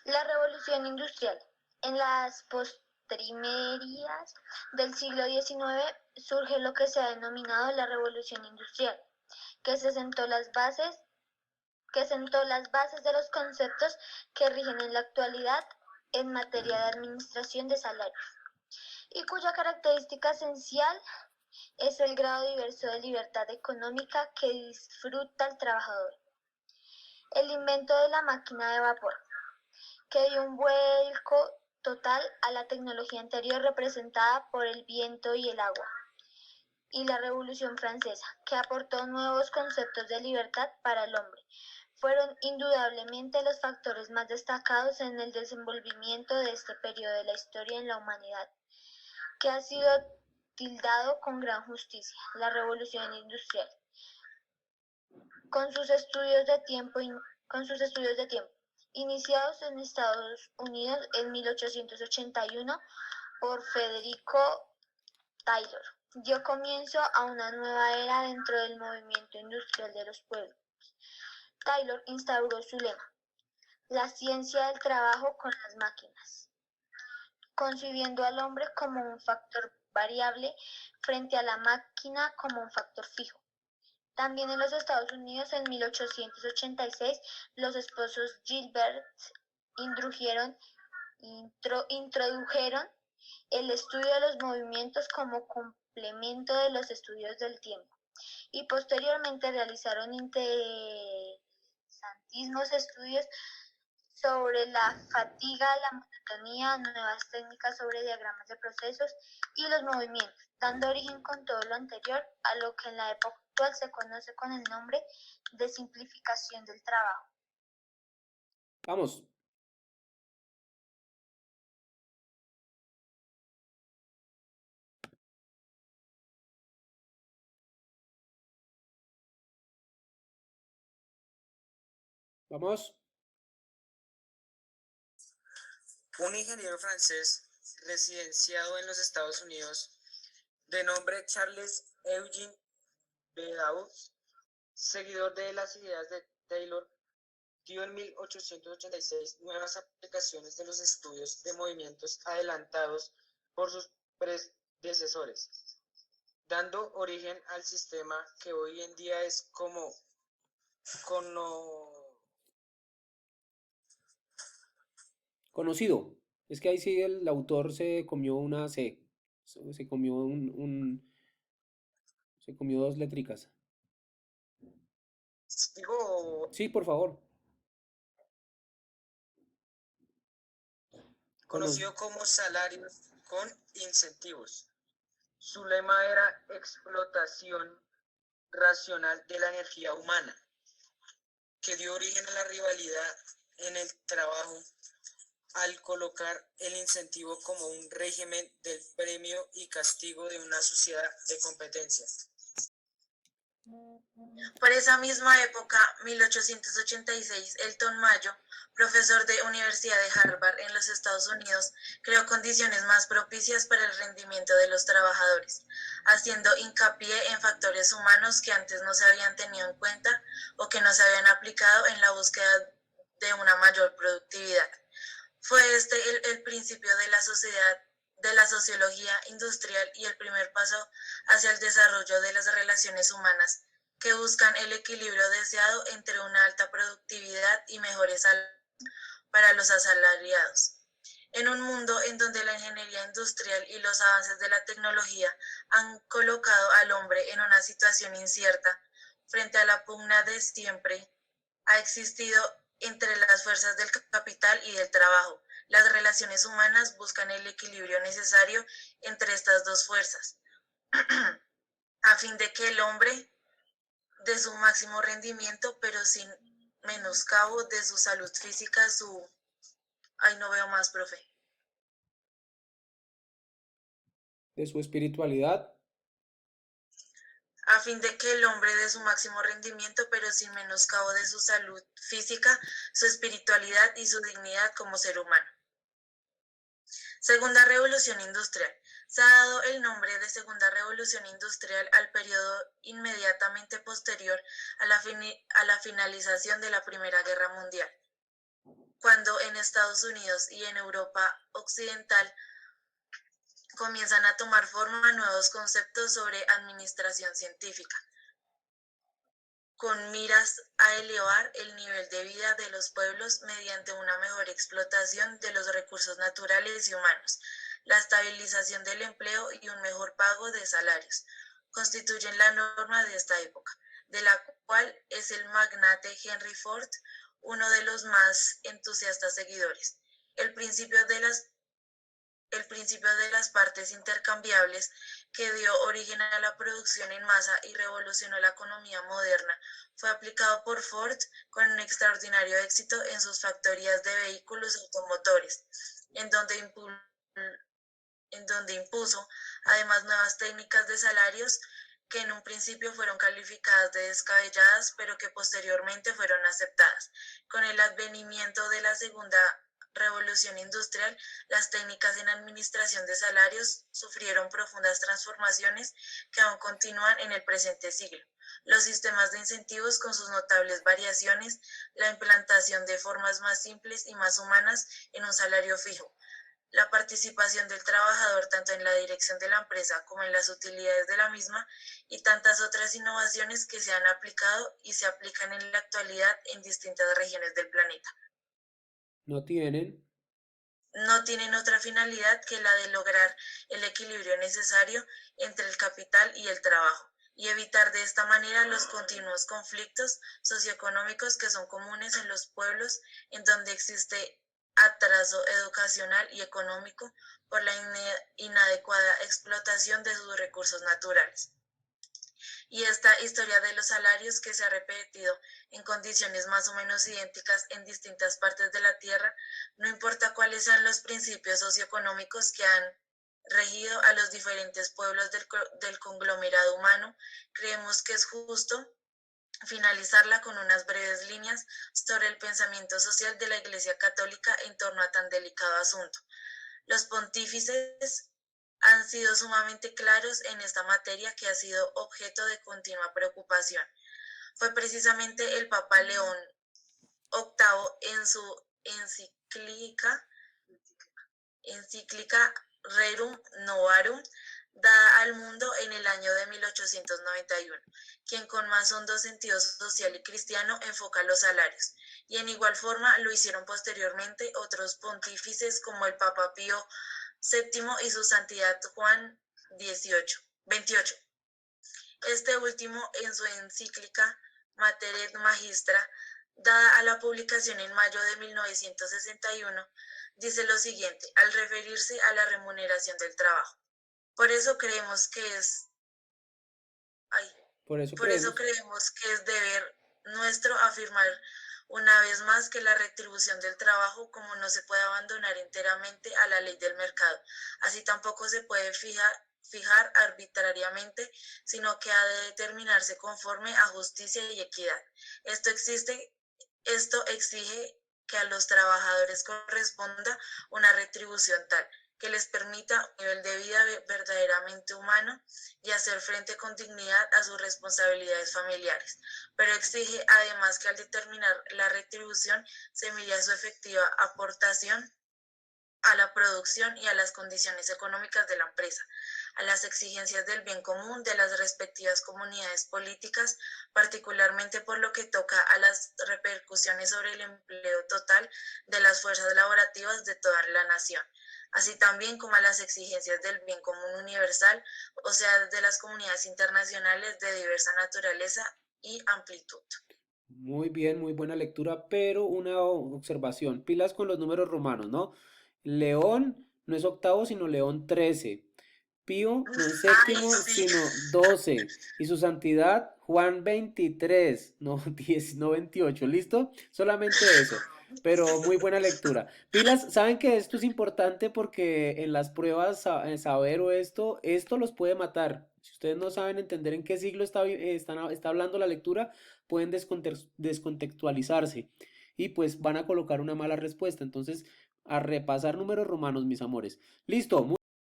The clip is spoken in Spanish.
La revolución industrial. En las postrimerías del siglo XIX surge lo que se ha denominado la revolución industrial, que sentó las bases de los conceptos que rigen en la actualidad en materia de administración de salarios, y cuya característica esencial es el grado diverso de libertad económica que disfruta el trabajador. El invento de la máquina de vapor, que dio un vuelco total a la tecnología anterior representada por el viento y el agua, y la Revolución Francesa, que aportó nuevos conceptos de libertad para el hombre, fueron indudablemente los factores más destacados en el desenvolvimiento de este periodo de la historia en la humanidad, que ha sido tildado con gran justicia la Revolución Industrial, con sus estudios de tiempo, iniciados en Estados Unidos en 1881 por Federico Taylor, dio comienzo a una nueva era dentro del movimiento industrial de los pueblos. Taylor instauró su lema: la ciencia del trabajo con las máquinas, concibiendo al hombre como un factor variable frente a la máquina como un factor fijo. También en los Estados Unidos, en 1886, los esposos Gilbert introdujeron el estudio de los movimientos como complemento de los estudios del tiempo, y posteriormente realizaron interesantísimos estudios sobre la fatiga, la monotonía, nuevas técnicas sobre diagramas de procesos y los movimientos, dando origen con todo lo anterior a lo que en la época actual se conoce con el nombre de simplificación del trabajo. Vamos. Vamos. Un ingeniero francés residenciado en los Estados Unidos, de nombre Charles Eugene Bedaux, seguidor de las ideas de Taylor, dio en 1886 nuevas aplicaciones de los estudios de movimientos adelantados por sus predecesores, dando origen al sistema que hoy en día es Conocido. Es que ahí sí el autor se comió una C. Se comió se comió dos letricas. digo, Sí, por favor. conocido como salarios con incentivos. Su lema era explotación racional de la energía humana, que dio origen a la rivalidad en el trabajo al colocar el incentivo como un régimen del premio y castigo de una sociedad de competencia. Por esa misma época, 1886, Elton Mayo, profesor de Universidad de Harvard en los Estados Unidos, creó condiciones más propicias para el rendimiento de los trabajadores, haciendo hincapié en factores humanos que antes no se habían tenido en cuenta o que no se habían aplicado en la búsqueda de una mayor productividad. Fue este el principio de la sociología industrial y el primer paso hacia el desarrollo de las relaciones humanas, que buscan el equilibrio deseado entre una alta productividad y mejores salarios para los asalariados. En un mundo en donde la ingeniería industrial y los avances de la tecnología han colocado al hombre en una situación incierta frente a la pugna de siempre, ha existido entre las fuerzas del capital y del trabajo. Las relaciones humanas buscan el equilibrio necesario entre estas dos fuerzas, a fin de que el hombre de su máximo rendimiento, pero sin menoscabo de su salud física, Ay, no veo más, profe. De su espiritualidad. A fin de que el hombre de su máximo rendimiento, pero sin menoscabo de su salud física, su espiritualidad y su dignidad como ser humano. Segunda Revolución Industrial. Se ha dado el nombre de Segunda Revolución Industrial al periodo inmediatamente posterior a la finalización de la Primera Guerra Mundial. cuando en Estados Unidos y en Europa Occidental comienzan a tomar forma nuevos conceptos sobre administración científica, con miras a elevar el nivel de vida de los pueblos mediante una mejor explotación de los recursos naturales y humanos, la estabilización del empleo y un mejor pago de salarios, constituyen la norma de esta época, de la cual es el magnate Henry Ford uno de los más entusiastas seguidores. El principio de las el principio de las partes intercambiables que dio origen a la producción en masa y revolucionó la economía moderna, fue aplicado por Ford con un extraordinario éxito en sus factorías de vehículos automotores, en donde, impuso además nuevas técnicas de salarios que en un principio fueron calificadas de descabelladas, pero que posteriormente fueron aceptadas. Con el advenimiento de la segunda revolución industrial, las técnicas en administración de salarios sufrieron profundas transformaciones que aún continúan en el presente siglo. Los sistemas de incentivos con sus notables variaciones, la implantación de formas más simples y más humanas en un salario fijo, la participación del trabajador tanto en la dirección de la empresa como en las utilidades de la misma y tantas otras innovaciones que se han aplicado y se aplican en la actualidad en distintas regiones del planeta. No tienen. No tienen otra finalidad que la de lograr el equilibrio necesario entre el capital y el trabajo y evitar de esta manera los continuos conflictos socioeconómicos que son comunes en los pueblos en donde existe atraso educacional y económico por la inadecuada explotación de sus recursos naturales. Y esta historia de los salarios que se ha repetido en condiciones más o menos idénticas en distintas partes de la Tierra, no importa cuáles sean los principios socioeconómicos que han regido a los diferentes pueblos del conglomerado humano, creemos que es justo finalizarla con unas breves líneas sobre el pensamiento social de la Iglesia Católica en torno a tan delicado asunto. Los pontífices han sido sumamente claros en esta materia que ha sido objeto de continua preocupación. Fue precisamente el Papa León VIII en su encíclica Rerum Novarum, dada al mundo en el año de 1891, quien con más hondo sentido social y cristiano enfoca los salarios, y en igual forma lo hicieron posteriormente otros pontífices como el Papa Pío VII y su santidad Juan XXVIII. Este último, en su encíclica Mater et Magistra, dada a la publicación en mayo de 1961, dice lo siguiente al referirse a la remuneración del trabajo. Por eso creemos que es deber nuestro afirmar una vez más que la retribución del trabajo, como no se puede abandonar enteramente a la ley del mercado, así tampoco se puede fijar arbitrariamente, sino que ha de determinarse conforme a justicia y equidad. Esto exige que a los trabajadores corresponda una retribución tal que les permita un nivel de vida verdaderamente humano y hacer frente con dignidad a sus responsabilidades familiares, pero exige además que al determinar la retribución se mire a su efectiva aportación a la producción y a las condiciones económicas de la empresa, a las exigencias del bien común de las respectivas comunidades políticas, particularmente por lo que toca a las repercusiones sobre el empleo total de las fuerzas laborativas de toda la nación, así también como a las exigencias del bien común universal, o sea, de las comunidades internacionales de diversa naturaleza y amplitud. Muy bien, muy buena lectura, pero una observación. Pilas con los números romanos, ¿no? León no es octavo, sino León 13. Pío no es séptimo, Sí. sino 12. Y su santidad, Juan 23, no 10, no 28. ¿Listo? Solamente eso. Pero muy buena lectura. Pilas, saben que esto es importante porque en las pruebas saber o esto los puede matar. Si ustedes no saben entender en qué siglo está hablando la lectura, pueden descontextualizarse y pues van a colocar una mala respuesta. Entonces, a repasar números romanos, mis amores. Listo.